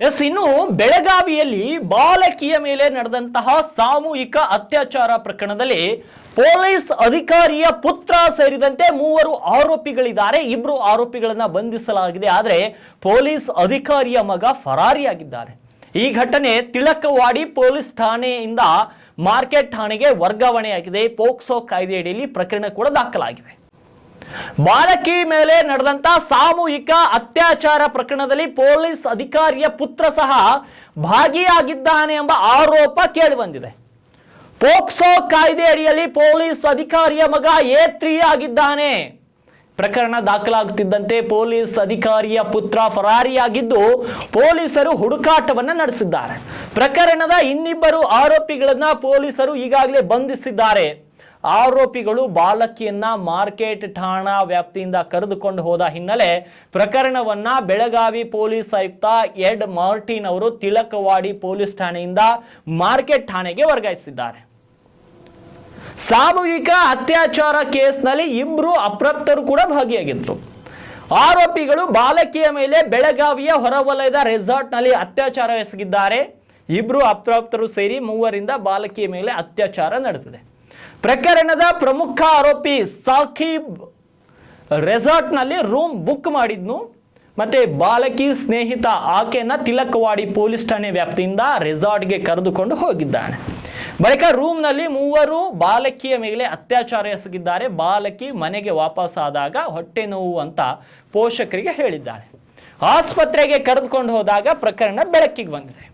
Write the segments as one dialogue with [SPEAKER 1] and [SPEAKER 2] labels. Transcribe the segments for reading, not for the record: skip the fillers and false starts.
[SPEAKER 1] ಇನ್ನು ಬೆಳಗಾವಿಯಲ್ಲಿ ಬಾಲಕಿಯ ಮೇಲೆ ನಡೆದಂತಹ ಸಾಮೂಹಿಕ ಅತ್ಯಾಚಾರ ಪ್ರಕರಣದಲ್ಲಿ ಪೊಲೀಸ್ ಅಧಿಕಾರಿಯ ಪುತ್ರ ಸೇರಿದಂತೆ 3 ಆರೋಪಿಗಳಿದ್ದಾರೆ. 2 ಆರೋಪಿಗಳನ್ನ ಬಂಧಿಸಲಾಗಿದೆ. ಆದರೆ ಪೊಲೀಸ್ ಅಧಿಕಾರಿಯ ಮಗ ಫರಾರಿಯಾಗಿದ್ದಾರೆ. ಈ ಘಟನೆ ತಿಳಕವಾಡಿ ಪೊಲೀಸ್ ಠಾಣೆಯಿಂದ ಮಾರ್ಕೆಟ್ ಠಾಣೆಗೆ ವರ್ಗಾವಣೆಯಾಗಿದೆ. ಪೋಕ್ಸೋ ಕಾಯ್ದೆಯಡಿಯಲ್ಲಿ ಪ್ರಕರಣ ಕೂಡ ದಾಖಲಾಗಿದೆ. ಬಾಲಕಿ ಮೇಲೆ ನಡೆದಂತ ಸಾಮೂಹಿಕ ಅತ್ಯಾಚಾರ ಪ್ರಕರಣದಲ್ಲಿ ಪೊಲೀಸ್ ಅಧಿಕಾರಿಯ ಪುತ್ರ ಸಹ ಭಾಗಿಯಾಗಿದ್ದಾನೆ ಎಂಬ ಆರೋಪ ಕೇಳಿಬಂದಿದೆ. ಪೋಕ್ಸೋ ಕಾಯ್ದೆ ಅಡಿಯಲ್ಲಿ ಪೊಲೀಸ್ ಅಧಿಕಾರಿಯ ಮಗ A3 ಆಗಿದ್ದಾನೆ. ಪ್ರಕರಣ ದಾಖಲಾಗುತ್ತಿದ್ದಂತೆ ಪೊಲೀಸ್ ಅಧಿಕಾರಿಯ ಪುತ್ರ ಫರಾರಿಯಾಗಿದ್ದು ಪೊಲೀಸರು ಹುಡುಕಾಟವನ್ನು ನಡೆಸಿದ್ದಾರೆ. ಪ್ರಕರಣದ ಇನ್ನಿಬ್ಬರು ಆರೋಪಿಗಳನ್ನ ಪೊಲೀಸರು ಈಗಾಗಲೇ ಬಂಧಿಸಿದ್ದಾರೆ. ಆರೋಪಿಗಳು ಬಾಲಕಿಯನ್ನ ಮಾರ್ಕೆಟ್ ಠಾಣಾ ವ್ಯಾಪ್ತಿಯಿಂದ ಕರೆದುಕೊಂಡು ಹೋದ ಹಿನ್ನೆಲೆ ಪ್ರಕರಣವನ್ನ ಬೆಳಗಾವಿ ಪೊಲೀಸ್ ಆಯುಕ್ತ ಎಡ್ ಮಾರ್ಟಿನ್ ಅವರು ತಿಳಕವಾಡಿ ಪೊಲೀಸ್ ಠಾಣೆಯಿಂದ ಮಾರ್ಕೆಟ್ ಠಾಣೆಗೆ ವರ್ಗಾಯಿಸಿದ್ದಾರೆ. ಸಾಮೂಹಿಕ ಅತ್ಯಾಚಾರ ಕೇಸ್ನಲ್ಲಿ 2 ಅಪ್ರಾಪ್ತರು ಕೂಡ ಭಾಗಿಯಾಗಿದ್ರು. ಆರೋಪಿಗಳು ಬಾಲಕಿಯ ಮೇಲೆ ಬೆಳಗಾವಿಯ ಹೊರವಲಯದ ರೆಸಾರ್ಟ್ನಲ್ಲಿ ಅತ್ಯಾಚಾರ ಎಸಗಿದ್ದಾರೆ. 2 ಅಪ್ರಾಪ್ತರು ಸೇರಿ 3ರಿಂದ ಬಾಲಕಿಯ ಮೇಲೆ ಅತ್ಯಾಚಾರ ನಡೆದಿದೆ. ಪ್ರಕರಣದ ಪ್ರಮುಖ ಆರೋಪಿ ಸಾಕಿಬ್ ರೆಸಾರ್ಟ್ನಲ್ಲಿ ರೂಮ್ ಬುಕ್ ಮಾಡಿದ್ನು. ಮತ್ತೆ ಬಾಲಕಿ ಸ್ನೇಹಿತ ಆಕೆಯನ್ನ ತಿಳಕವಾಡಿ ಪೊಲೀಸ್ ಠಾಣೆ ವ್ಯಾಪ್ತಿಯಿಂದ ರೆಸಾರ್ಟ್ಗೆ ಕರೆದುಕೊಂಡು ಹೋಗಿದ್ದಾನೆ. ಬಳಿಕ ರೂಮ್ನಲ್ಲಿ 3 ಬಾಲಕಿಯ ಮೇಲೆ ಅತ್ಯಾಚಾರ ಎಸಗಿದ್ದಾರೆ. ಬಾಲಕಿ ಮನೆಗೆ ವಾಪಸ್ ಆದಾಗ ಹೊಟ್ಟೆ ನೋವು ಅಂತ ಪೋಷಕರಿಗೆ ಹೇಳಿದ್ದಾಳೆ. ಆಸ್ಪತ್ರೆಗೆ ಕರೆದುಕೊಂಡು ಹೋದಾಗ ಪ್ರಕರಣ ಬೆಳಕಿಗೆ ಬಂದಿದೆ.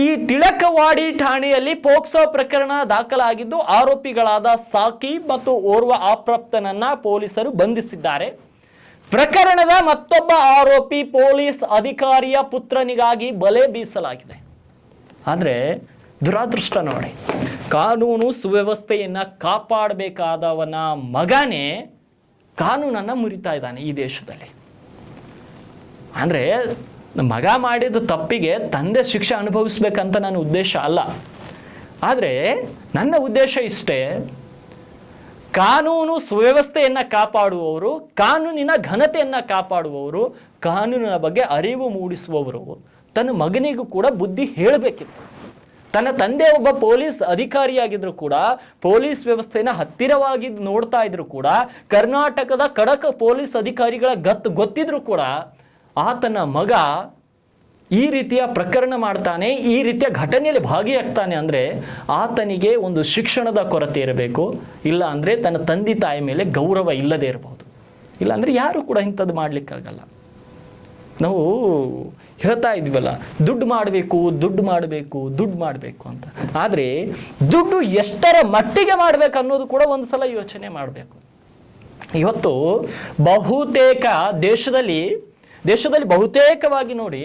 [SPEAKER 1] ಈ ತಿಳಕವಾಡಿ ಠಾಣೆಯಲ್ಲಿ ಪೋಕ್ಸೋ ಪ್ರಕರಣ ದಾಖಲಾಗಿದ್ದು ಆರೋಪಿಗಳಾದ ಸಾಕಿಬ್ ಮತ್ತು ಓರ್ವ ಅಪ್ರಾಪ್ತನನ್ನ ಪೊಲೀಸರು ಬಂಧಿಸಿದ್ದಾರೆ. ಪ್ರಕರಣದ ಮತ್ತೊಬ್ಬ ಆರೋಪಿ ಪೊಲೀಸ್ ಅಧಿಕಾರಿಯ ಪುತ್ರನಿಗಾಗಿ ಬಲೆ ಬೀಸಲಾಗಿದೆ. ಆದರೆ ದುರಾದೃಷ್ಟ ನೋಡಿ, ಕಾನೂನು ಸುವ್ಯವಸ್ಥೆಯನ್ನ ಕಾಪಾಡಬೇಕಾದವನ ಮಗನೇ ಕಾನೂನನ್ನ ಮುರಿತಾ ಇದ್ದಾನೆ ಈ ದೇಶದಲ್ಲಿ. ಅಂದ್ರೆ ಮಗ ಮಾಡಿದ ತಪ್ಪಿಗೆ ತಂದೆ ಶಿಕ್ಷೆ ಅನುಭವಿಸ್ಬೇಕಂತ ನನ್ನ ಉದ್ದೇಶ ಅಲ್ಲ. ಆದರೆ ನನ್ನ ಉದ್ದೇಶ ಇಷ್ಟೇ, ಕಾನೂನು ಸುವ್ಯವಸ್ಥೆಯನ್ನ ಕಾಪಾಡುವವರು, ಕಾನೂನಿನ ಘನತೆಯನ್ನ ಕಾಪಾಡುವವರು, ಕಾನೂನಿನ ಬಗ್ಗೆ ಅರಿವು ಮೂಡಿಸುವವರು ತನ್ನ ಮಗನಿಗೂ ಕೂಡ ಬುದ್ಧಿ ಹೇಳಬೇಕಿತ್ತು. ತನ್ನ ತಂದೆ ಒಬ್ಬ ಪೊಲೀಸ್ ಅಧಿಕಾರಿಯಾಗಿದ್ರು ಕೂಡ, ಪೊಲೀಸ್ ವ್ಯವಸ್ಥೆನ ಹತ್ತಿರವಾಗಿ ನೋಡ್ತಾ ಇದ್ರು ಕೂಡ, ಕರ್ನಾಟಕದ ಖಡಕ್ ಪೊಲೀಸ್ ಅಧಿಕಾರಿಗಳ ಗೊತ್ತಿದ್ರು ಕೂಡ ಆತನ ಮಗ ಈ ರೀತಿಯ ಪ್ರಕರಣ ಮಾಡ್ತಾನೆ, ಈ ರೀತಿಯ ಘಟನೆಯಲ್ಲಿ ಭಾಗಿಯಾಗ್ತಾನೆ ಅಂದರೆ ಆತನಿಗೆ ಒಂದು ಶಿಕ್ಷಣದ ಕೊರತೆ ಇರಬೇಕು. ಇಲ್ಲ ಅಂದರೆ ತನ್ನ ತಂದೆ ತಾಯಿ ಮೇಲೆ ಗೌರವ ಇಲ್ಲದೆ ಇರಬಹುದು. ಇಲ್ಲ ಅಂದರೆ ಯಾರು ಕೂಡ ಇಂಥದ್ದು ಮಾಡಲಿಕ್ಕಾಗಲ್ಲ. ನಾವು ಹೇಳ್ತಾ ಇದ್ವಲ್ಲ, ದುಡ್ಡು ಮಾಡಬೇಕು ದುಡ್ಡು ಮಾಡಬೇಕು ದುಡ್ಡು ಮಾಡಬೇಕು ಅಂತ. ಆದರೆ ದುಡ್ಡು ಎಷ್ಟರ ಮಟ್ಟಿಗೆ ಮಾಡಬೇಕು ಅನ್ನೋದು ಕೂಡ ಒಂದು ಸಲ ಯೋಚನೆ ಮಾಡಬೇಕು. ಇವತ್ತು ಬಹುತೇಕ ದೇಶದಲ್ಲಿ ಬಹುತೇಕವಾಗಿ ನೋಡಿ,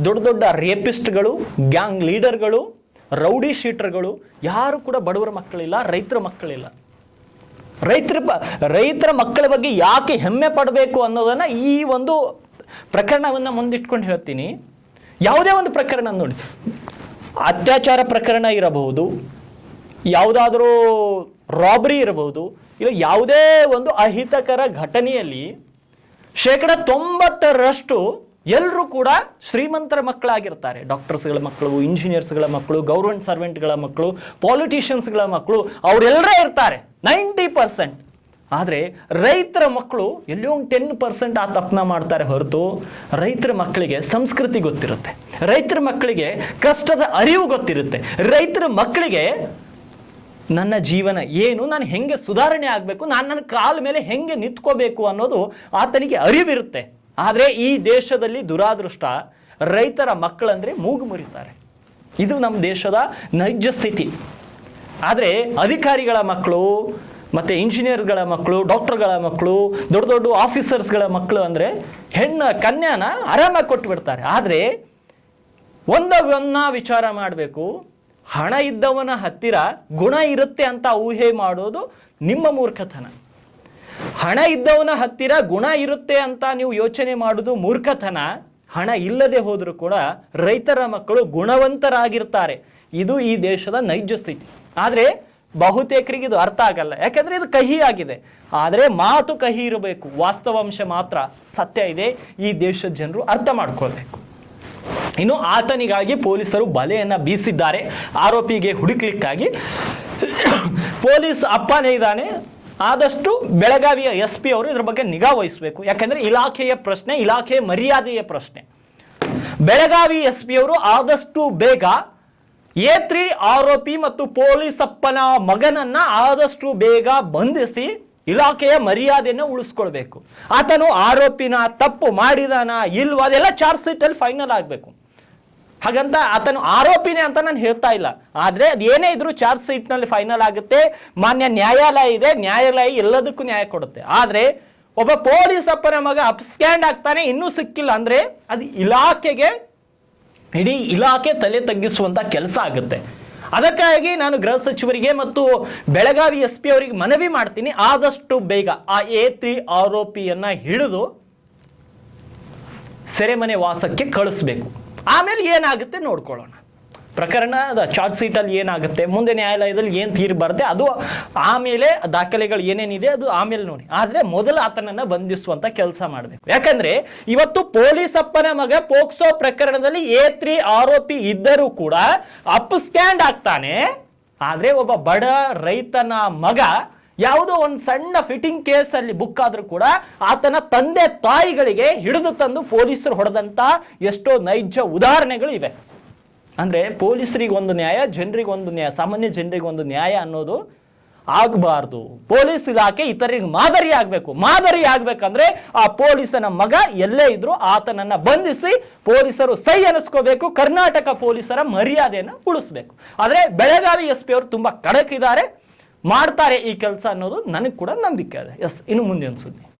[SPEAKER 1] ದೊಡ್ಡ ದೊಡ್ಡ ರೇಪಿಸ್ಟ್ಗಳು, ಗ್ಯಾಂಗ್ ಲೀಡರ್ಗಳು, ರೌಡಿ ಶೀಟರ್ಗಳು ಯಾರು ಕೂಡ ಬಡವರ ಮಕ್ಕಳಿಲ್ಲ, ರೈತರ ಮಕ್ಕಳಿಲ್ಲ. ರೈತರ ಮಕ್ಕಳ ಬಗ್ಗೆ ಯಾಕೆ ಹೆಮ್ಮೆ ಪಡಬೇಕು ಅನ್ನೋದನ್ನು ಈ ಒಂದು ಪ್ರಕರಣವನ್ನು ಮುಂದಿಟ್ಕೊಂಡು ಹೇಳ್ತೀನಿ. ಯಾವುದೇ ಒಂದು ಪ್ರಕರಣ ನೋಡಿ, ಅತ್ಯಾಚಾರ ಪ್ರಕರಣ ಇರಬಹುದು, ಯಾವುದಾದ್ರೂ ರಾಬರಿ ಇರಬಹುದು, ಇಲ್ಲ ಯಾವುದೇ ಒಂದು ಅಹಿತಕರ ಘಟನೆಯಲ್ಲಿ 90% ಎಲ್ಲರೂ ಕೂಡ ಶ್ರೀಮಂತರ ಮಕ್ಕಳಾಗಿರ್ತಾರೆ. ಡಾಕ್ಟರ್ಸ್ಗಳ ಮಕ್ಕಳು, ಇಂಜಿನಿಯರ್ಸ್ಗಳ ಮಕ್ಕಳು, ಗೌರ್ಮೆಂಟ್ ಸರ್ವೆಂಟ್ಗಳ ಮಕ್ಕಳು, ಪಾಲಿಟಿಷಿಯನ್ಸ್ಗಳ ಮಕ್ಕಳು, ಅವರೆಲ್ಲರೇ ಇರ್ತಾರೆ 90%. ಆದರೆ ರೈತರ ಮಕ್ಕಳು ಎಲ್ಲೋ ಒಂದು 10% ಆ ತಪ್ಪನ ಮಾಡ್ತಾರೆ ಹೊರತು ರೈತರ ಮಕ್ಕಳಿಗೆ ಸಂಸ್ಕೃತಿ ಗೊತ್ತಿರುತ್ತೆ, ರೈತರ ಮಕ್ಕಳಿಗೆ ಕಷ್ಟದ ಅರಿವು ಗೊತ್ತಿರುತ್ತೆ, ರೈತರ ಮಕ್ಕಳಿಗೆ ನನ್ನ ಜೀವನ ಏನು, ನಾನು ಹೆಂಗೆ ಸುಧಾರಣೆ ಆಗಬೇಕು, ನಾನು ನನ್ನ ಕಾಲ ಮೇಲೆ ಹೆಂಗೆ ನಿಂತ್ಕೋಬೇಕು ಅನ್ನೋದು ಆತನಿಗೆ ಅರಿವಿರುತ್ತೆ. ಆದರೆ ಈ ದೇಶದಲ್ಲಿ ದುರಾದೃಷ್ಟ, ರೈತರ ಮಕ್ಕಳಂದ್ರೆ ಮೂಗು ಮುರಿತಾರೆ. ಇದು ನಮ್ಮ ದೇಶದ ನೈಜ ಸ್ಥಿತಿ. ಆದರೆ ಅಧಿಕಾರಿಗಳ ಮಕ್ಕಳು, ಮತ್ತು ಇಂಜಿನಿಯರ್ಗಳ ಮಕ್ಕಳು, ಡಾಕ್ಟರ್ಗಳ ಮಕ್ಕಳು, ದೊಡ್ಡ ದೊಡ್ಡ ಆಫೀಸರ್ಸ್ಗಳ ಮಕ್ಕಳು ಅಂದರೆ ಕನ್ಯಾನ ಆರಾಮಾಗಿ ಕೊಟ್ಟು ಬಿಡ್ತಾರೆ. ಆದರೆ ಒಂದನ್ನ ವಿಚಾರ ಮಾಡಬೇಕು, ಹಣ ಇದ್ದವನ ಹತ್ತಿರ ಗುಣ ಇರುತ್ತೆ ಅಂತ ಊಹೆ ಮಾಡೋದು ನಿಮ್ಮ ಮೂರ್ಖತನ. ಹಣ ಇದ್ದವನ ಹತ್ತಿರ ಗುಣ ಇರುತ್ತೆ ಅಂತ ನೀವು ಯೋಚನೆ ಮಾಡೋದು ಮೂರ್ಖತನ. ಹಣ ಇಲ್ಲದೆ ಹೋದರೂ ಕೂಡ ರೈತರ ಮಕ್ಕಳು ಗುಣವಂತರಾಗಿರ್ತಾರೆ. ಇದು ಈ ದೇಶದ ನೈಜ ಸ್ಥಿತಿ. ಆದರೆ ಬಹುತೇಕರಿಗೆ ಇದು ಅರ್ಥ ಆಗಲ್ಲ, ಯಾಕಂದ್ರೆ ಇದು ಕಹಿ ಆಗಿದೆ. ಆದರೆ ಮಾತು ಕಹಿ ಇರಬೇಕು, ವಾಸ್ತವಾಂಶ ಮಾತ್ರ ಸತ್ಯ ಇದೆ. ಈ ದೇಶದ ಜನರು ಅರ್ಥ ಮಾಡ್ಕೊಳ್ಬೇಕು. ಇನ್ನು ಆತನಿಗಾಗಿ ಪೊಲೀಸರು ಬಲೆಯನ್ನ ಬೀಸಿದ್ದಾರೆ. ಆರೋಪಿಗೆ ಹುಡುಕ್ಲಿಕ್ಕಾಗಿ ಪೊಲೀಸ್ ಅಪ್ಪನೇ ಇದ್ದಾನೆ. ಆದಷ್ಟು ಬೆಳಗಾವಿಯ SP ಅವರು ಇದ್ರ ಬಗ್ಗೆ ನಿಗಾ ವಹಿಸಬೇಕು. ಯಾಕಂದ್ರೆ ಇಲಾಖೆಯ ಪ್ರಶ್ನೆ, ಇಲಾಖೆಯ ಮರ್ಯಾದೆಯ ಪ್ರಶ್ನೆ. ಬೆಳಗಾವಿ SP ಅವರು ಆದಷ್ಟು ಬೇಗ A3 ಆರೋಪಿ ಮತ್ತು ಪೊಲೀಸ್ ಅಪ್ಪನ ಮಗನನ್ನ ಆದಷ್ಟು ಬೇಗ ಬಂಧಿಸಿ ಇಲಾಖೆಯ ಮರ್ಯಾದೆಯನ್ನು ಉಳಿಸ್ಕೊಳ್ಬೇಕು. ಆತನು ಆರೋಪಿನ ತಪ್ಪು ಮಾಡಿದಾನ ಇಲ್ವಾ ಅದೆಲ್ಲ ಚಾರ್ಜ್ ಶೀಟ್ ಅಲ್ಲಿ ಫೈನಲ್ ಆಗಬೇಕು. ಹಾಗಂತ ಆತನು ಆರೋಪಿನೇ ಅಂತ ನಾನು ಹೇಳ್ತಾ ಇಲ್ಲ, ಆದ್ರೆ ಅದೇನೇ ಇದ್ರೂ ಚಾರ್ಜ್ ಶೀಟ್ ನಲ್ಲಿ ಫೈನಲ್ ಆಗುತ್ತೆ. ಮಾನ್ಯ ನ್ಯಾಯಾಲಯ ಇದೆ, ನ್ಯಾಯಾಲಯ ಎಲ್ಲದಕ್ಕೂ ನ್ಯಾಯ ಕೊಡುತ್ತೆ. ಆದ್ರೆ ಒಬ್ಬ ಪೊಲೀಸ್ ಅಪ್ಪನ ಮಗ ಅಪ್ಸ್ಕ್ಯಾಂಡ್ ಆಗ್ತಾನೆ, ಇನ್ನೂ ಸಿಕ್ಕಿಲ್ಲ ಅಂದ್ರೆ ಅದು ಇಲಾಖೆಗೆ, ಇಡೀ ಇಲಾಖೆ ತಲೆ ತಗ್ಗಿಸುವಂತ ಕೆಲಸ ಆಗುತ್ತೆ. ಅದಕ್ಕಾಗಿ ನಾನು ಗೃಹ ಸಚಿವರಿಗೆ ಮತ್ತು ಬೆಳಗಾವಿ SP ಅವರಿಗೆ ಮನವಿ ಮಾಡ್ತೀನಿ, ಆದಷ್ಟು ಬೇಗ ಆ A3 ಆರೋಪಿಯನ್ನ ಹಿಡಿದು ಸೆರೆಮನೆ ವಾಸಕ್ಕೆ ಕಳಿಸ್ಬೇಕು. ಆಮೇಲೆ ಏನಾಗುತ್ತೆ ನೋಡ್ಕೊಳ್ಳೋಣ. ಪ್ರಕರಣದ ಚಾರ್ಜ್ ಶೀಟ್ ಅಲ್ಲಿ ಏನಾಗುತ್ತೆ, ಮುಂದೆ ನ್ಯಾಯಾಲಯದಲ್ಲಿ ಏನ್ ತೀರ್ಪು ಬರುತ್ತೆ ಅದು ಆಮೇಲೆ, ದಾಖಲೆಗಳು ಏನೇನಿದೆ ಅದು ಆಮೇಲೆ ನೋಡಿ. ಆದ್ರೆ ಮೊದಲು ಆತನನ್ನ ಬಂಧಿಸುವಂತ ಕೆಲಸ ಮಾಡಬೇಕು. ಯಾಕಂದ್ರೆ ಇವತ್ತು ಪೊಲೀಸ್ ಅಪ್ಪನ ಮಗ ಪೋಕ್ಸೋ ಪ್ರಕರಣದಲ್ಲಿ A3 ಆರೋಪಿ ಇದ್ದರೂ ಕೂಡ ಅಪ್ಸ್ಕ್ಯಾಂಡ್ ಆಗ್ತಾನೆ. ಆದ್ರೆ ಒಬ್ಬ ಬಡ ರೈತನ ಮಗ ಯಾವುದೋ ಒಂದು ಸಣ್ಣ ಫಿಟ್ಟಿಂಗ್ ಕೇಸ್ ಅಲ್ಲಿ ಬುಕ್ ಆದ್ರೂ ಕೂಡ ಆತನ ತಂದೆ ತಾಯಿಗಳಿಗೆ ಹಿಡಿದು ತಂದು ಪೊಲೀಸರು ಹೊಡೆದಂತ ಎಷ್ಟೋ ನೈಜ ಉದಾಹರಣೆಗಳು ಇವೆ. ಅಂದ್ರೆ ಪೊಲೀಸರಿಗೆ ಒಂದು ನ್ಯಾಯ, ಜನರಿಗೆ ಒಂದು ನ್ಯಾಯ, ಸಾಮಾನ್ಯ ಜನರಿಗೆ ಒಂದು ನ್ಯಾಯ ಅನ್ನೋದು ಆಗಬಾರ್ದು. ಪೊಲೀಸ್ ಇಲಾಖೆ ಇತರರಿಗೆ ಮಾದರಿ ಆಗ್ಬೇಕು. ಮಾದರಿ ಆಗ್ಬೇಕಂದ್ರೆ ಆ ಪೊಲೀಸನ ಮಗ ಎಲ್ಲೇ ಇದ್ರು ಆತನನ್ನ ಬಂಧಿಸಿ ಪೊಲೀಸರು ಸೈ ಅನಿಸ್ಕೋಬೇಕು. ಕರ್ನಾಟಕ ಪೊಲೀಸರ ಮರ್ಯಾದೆಯನ್ನು ಉಳಿಸ್ಬೇಕು. ಆದ್ರೆ ಬೆಳಗಾವಿ SP ಅವರು ತುಂಬಾ ಖಡಕ್ ಇದ್ದಾರೆ, ಮಾಡ್ತಾರೆ ಈ ಕೆಲಸ ಅನ್ನೋದು ನನಗೆ ಕೂಡ ನಂಬಿಕೆ ಇದೆ. ಎಸ್, ಇನ್ನು ಮುಂದಿನ ಸುದ್ದಿ.